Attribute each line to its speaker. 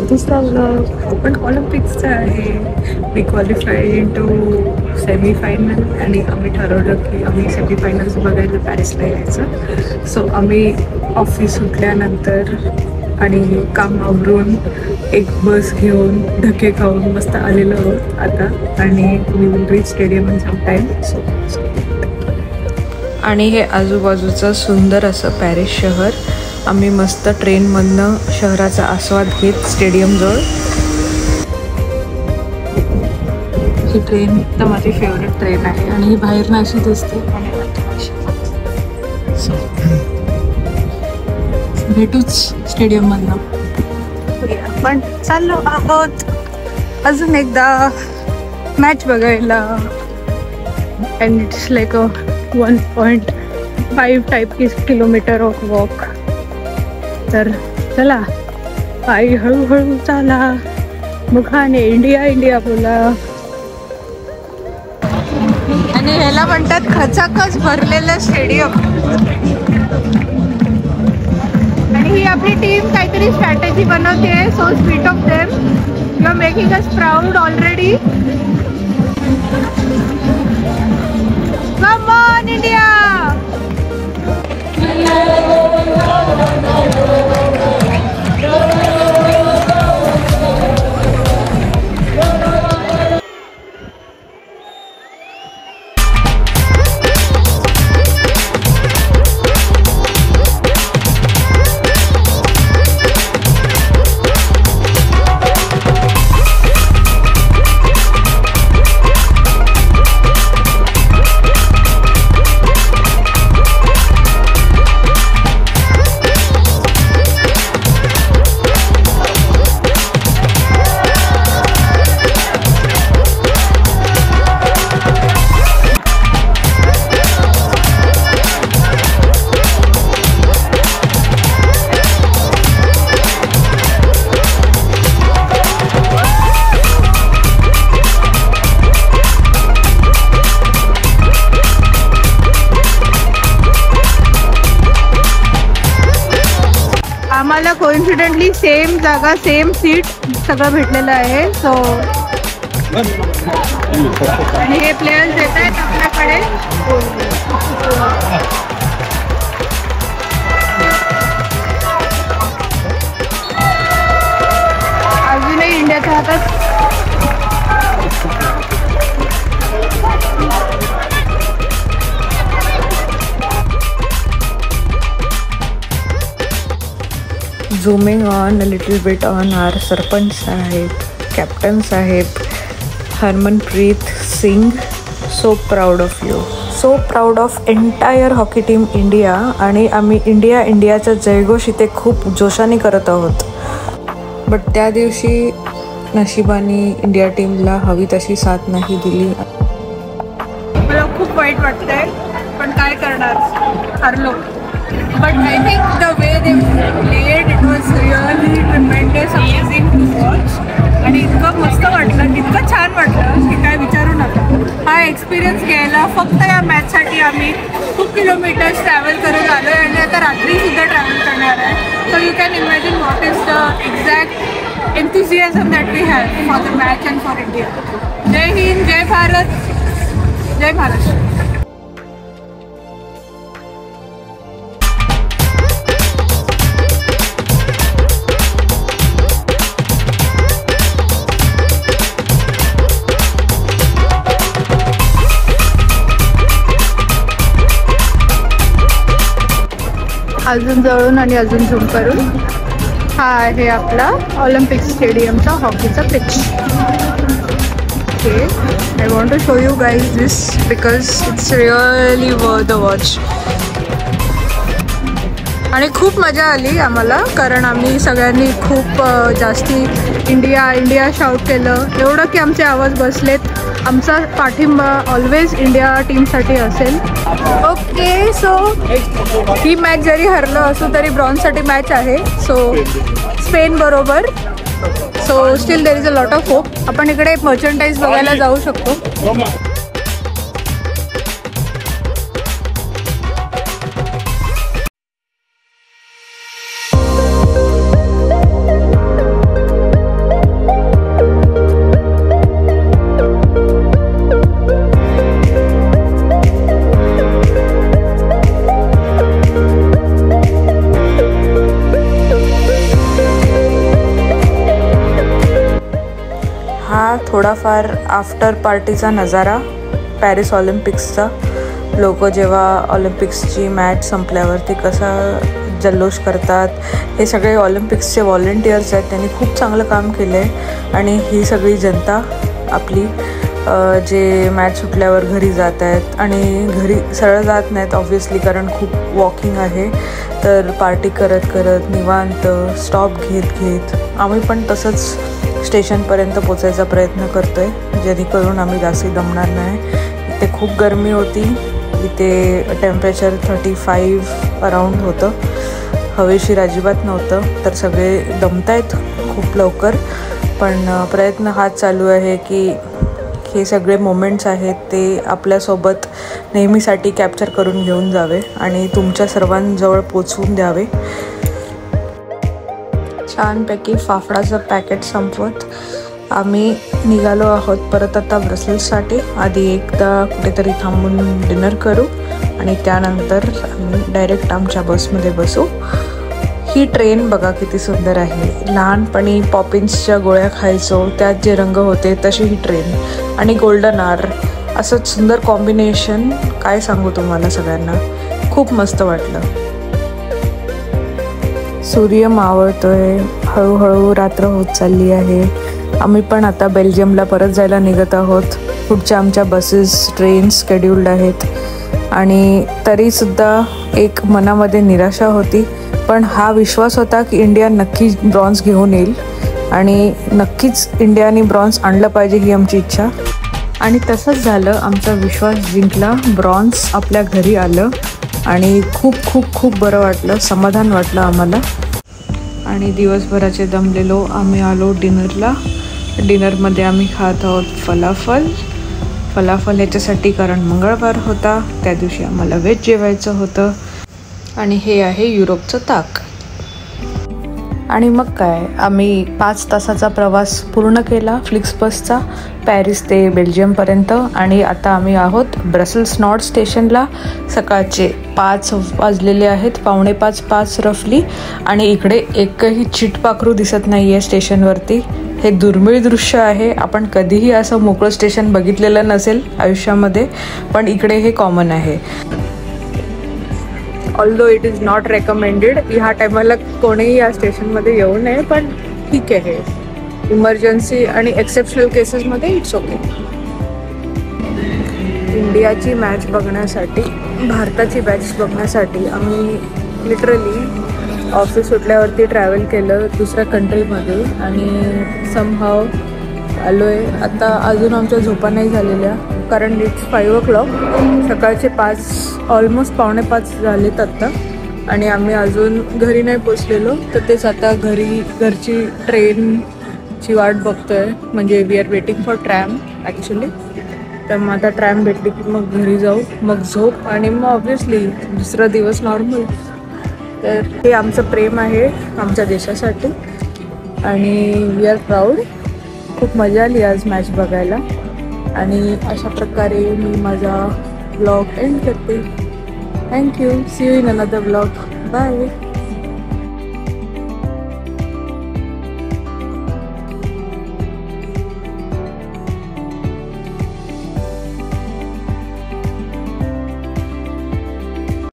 Speaker 1: दुसरा vlog open ऑलिम्पिक्सचा आहे. मी qualified into semifinal आणि आम्ही ठरवलं की आम्ही सेमीफायनल्स बघायला पॅरिसला यायचं. सो आम्ही ऑफिस सुटल्यानंतर आणि काम आवरून एक बस घेऊन धक्के खाऊन मस्त आलेलो आहोत आता आणि we will reach stadium in some time. So आणि हे आजूबाजूचं सुंदर असं पॅरिस शहर. आम्ही मस्त ट्रेनमधनं शहराचा आस्वाद घेत स्टेडियमजवळ. ही ट्रेन तर माझी फेवरेट ट्रेन आहे आणि ही बाहेरनं अशी दिसते आणि भेटूच स्टेडियममधनं. आपण चाललो आहोत अजून एकदा मॅच बघायला. And it's like a 1.5 type kilometre of walk. तर चला पायी हळूहळू चाला. मुखाने इंडिया इंडिया बोला. आणि ह्याला म्हणतात खचाखच भरलेलं स्टेडियम. आणि ही आपली टीम काहीतरी स्ट्रॅटेजी बनवते. So sweet of them. You are making us proud already. Come on India. आम्हाला कोइन्सिडेंटली सेम जागा सेम सीट सगळं भेटलेलं आहे. सो आणि हे प्लेयर्स येत आहेत आपल्याकडे. अजूनही इंडियाच्या हातात zooming on a little bit on our sarpanch साहेब, कॅप्टन साहेब, Harmanpreet Singh. So proud of you. So proud of entire hockey team India. आणि आम्ही इंडियाचा जयघोष इथे खूप जोशाने करत आहोत. बट त्या दिवशी नशिबाने इंडिया टीमला हवी तशी साथ नाही दिली. मला खूप वाईट वाटतंय पण काय करणार, हरलो. But I think the way they played, it was really tremendous, amazing to watch. आणि इतकं मस्त वाटलं, इतकं छान वाटलं की काय विचारू नका. हा एक्सपिरियन्स घ्यायला फक्त या मॅचसाठी आम्ही खूप किलोमीटर्स ट्रॅव्हल करून आलो आहे आणि आता रात्रीसुद्धा ट्रॅव्हल करणार आहे. So you can imagine what is the exact enthusiasm that we have for the match and for India. जय हिंद, जय भारत, जय महाराष्ट्र. अजून जवळून आणि अजून झूम करून. हा आहे आपला ऑलिम्पिक स्टेडियमचा हॉकीचा pitch. Okay, I want to show you guys this because it's really worth the watch. आणि खूप मजा आली आम्हाला कारण आम्ही सगळ्यांनी खूप जास्ती इंडिया इंडिया शाऊट केलं एवढं की आमचे आवाज बसलेत. आमचा पाठिंबा ऑलवेज इंडिया टीमसाठी असेल. ओके, सो ही मॅच जरी हरलं असो तरी ब्रॉन्झसाठी मॅच आहे. सो स्पेन बरोबर. So steel there is a lot of hope. आपण इकडे मर्चंडाईज बघायला जाऊ शकतो. थोडाफार आफ्टर पार्टीचा नजारा पॅरिस ऑलिम्पिक्सचा. लोक जेव्हा ऑलिम्पिक्सची मॅच संपल्यावरती कसा जल्लोष करतात. हे सगळे ऑलिम्पिक्सचे व्हॉलेंटियर्स आहेत, त्यांनी खूप चांगलं काम केलं आहे. आणि ही सगळी जनता आपली जे मॅच सुटल्यावर घरी जात आहेत आणि घरी सरळ जात नाहीत ऑब्व्हियसली, कारण खूप वॉकिंग आहे. तर पार्टी करत करत निवांत स्टॉप घेत आम्ही पण तसंच स्टेशनपर्यंत पोचायचा प्रयत्न करतो आहे, जेणेकरून आम्ही जास्त दमणार नाही. इथे खूप गरमी होती. इथे टेम्परेचर 35 अराउंड होतं. हवेशीर अजिबात नव्हतं. तर सगळे दमतायत खूप लवकर. पण प्रयत्न हाच चालू आहे की हे सगळे मोमेंट्स आहेत ते आपल्यासोबत नेहमीसाठी कॅप्चर करून घेऊन जावे आणि तुमच्या सर्वांजवळ पोचवून द्यावे. छानपैकी फाफडाचं पॅकेट संपवत आम्ही निघालो आहोत परत आता ब्रसेल्ससाठी. आधी एकदा कुठेतरी थांबून डिनर करू आणि त्यानंतर आम्ही डायरेक्ट आमच्या बसमध्ये बसू. ही ट्रेन बघा किती सुंदर आहे. लहानपणी पॉपिन्सच्या गोळ्या खायचो, त्यात जे रंग होते तशी ही ट्रेन. आणि गोल्डन आर, असं सुंदर कॉम्बिनेशन. काय सांगू तुम्हाला सगळ्यांना, खूप मस्त वाटलं. सूर्य मावळतोय, हळूहळू रात्र होत चालली आहे. आम्ही पण आता बेल्जियमला परत जायला निघत आहोत. पुढच्या आमच्या बसेस ट्रेन्स शेड्यूल्ड आहेत. आणि तरीसुद्धा एक मनामध्ये निराशा होती, पण हा विश्वास होता की इंडिया नक्कीच ब्रॉन्झ घेऊन येईल आणि नक्कीच इंडियाने ब्रॉन्झ आणलं पाहिजे ही आमची इच्छा. आणि तसंच झालं. आमचा विश्वास जिंकला. ब्रॉन्झ आपल्या घरी आलं आणि खूप खूप खूप बरं वाटलं, समाधान वाटलं आम्हाला. आणि दिवसभराचे दमलेलो आम्ही आलो डिनरला. डिनरमध्ये आम्ही खात आहोत फलाफल याच्यासाठी कारण मंगळवार होता, त्या दिवशी आम्हाला व्हेज जेवायचं होतं. आणि हे आहे युरोपचं ताक. आणि मग काय, आम्ही 5 तासाचा प्रवास पूर्ण केला फ्लिक्सबसचा पॅरिस ते बेल्जियमपर्यंत. आणि आता आम्ही आहोत ब्रसेल्स नॉर्ड स्टेशनला. सकाळचे 5 वाजलेले आहेत, 4:45 रफली. आणि इकडे एकही चिटपाखरू दिसत नाही आहे स्टेशनवरती. हे दुर्मिळ दृश्य आहे. आपण कधीही असं मोकळं स्टेशन बघितलेलं नसेल आयुष्यामध्ये, पण इकडे हे कॉमन आहे. Although it is not recommended. ह्या टायमाला कोणीही या स्टेशनमध्ये येऊ नये, पण ठीक आहे. इमर्जन्सी आणि एक्सेप्शनल केसेसमध्ये इट्स ओके. इंडियाची मॅच बघण्यासाठी, भारताची मॅच बघण्यासाठी आम्ही लिटरली ऑफिस सुटल्यावरती ट्रॅव्हल केलं दुसऱ्या कंट्रीमध्ये आणि समहाव आलो आहे. आता अजून आमच्या झोपा नाही झालेल्या, कारण इट्स 5 o'clock. सकाळचे 5 ऑलमोस्ट 4:45 झालेत आत्ता. आणि आम्ही अजून घरी नाही पोचलेलो. तर तेच आता घरची ट्रेनची वाट बघतोय. म्हणजे we are waiting for tram actually. तर मग आता ट्रॅम भेटली की मग घरी जाऊ, मग झोप आणि मग ऑब्व्हियसली दुसरा दिवस नॉर्मल. तर हे आमचं प्रेम आहे आमच्या देशासाठी आणि वी आर प्राऊड. खूप मजा आली आज मॅच बघायला. आणि अशा प्रकारे मी माझा ब्लॉग एंड करते. Thank you. See you in another blog. Bye.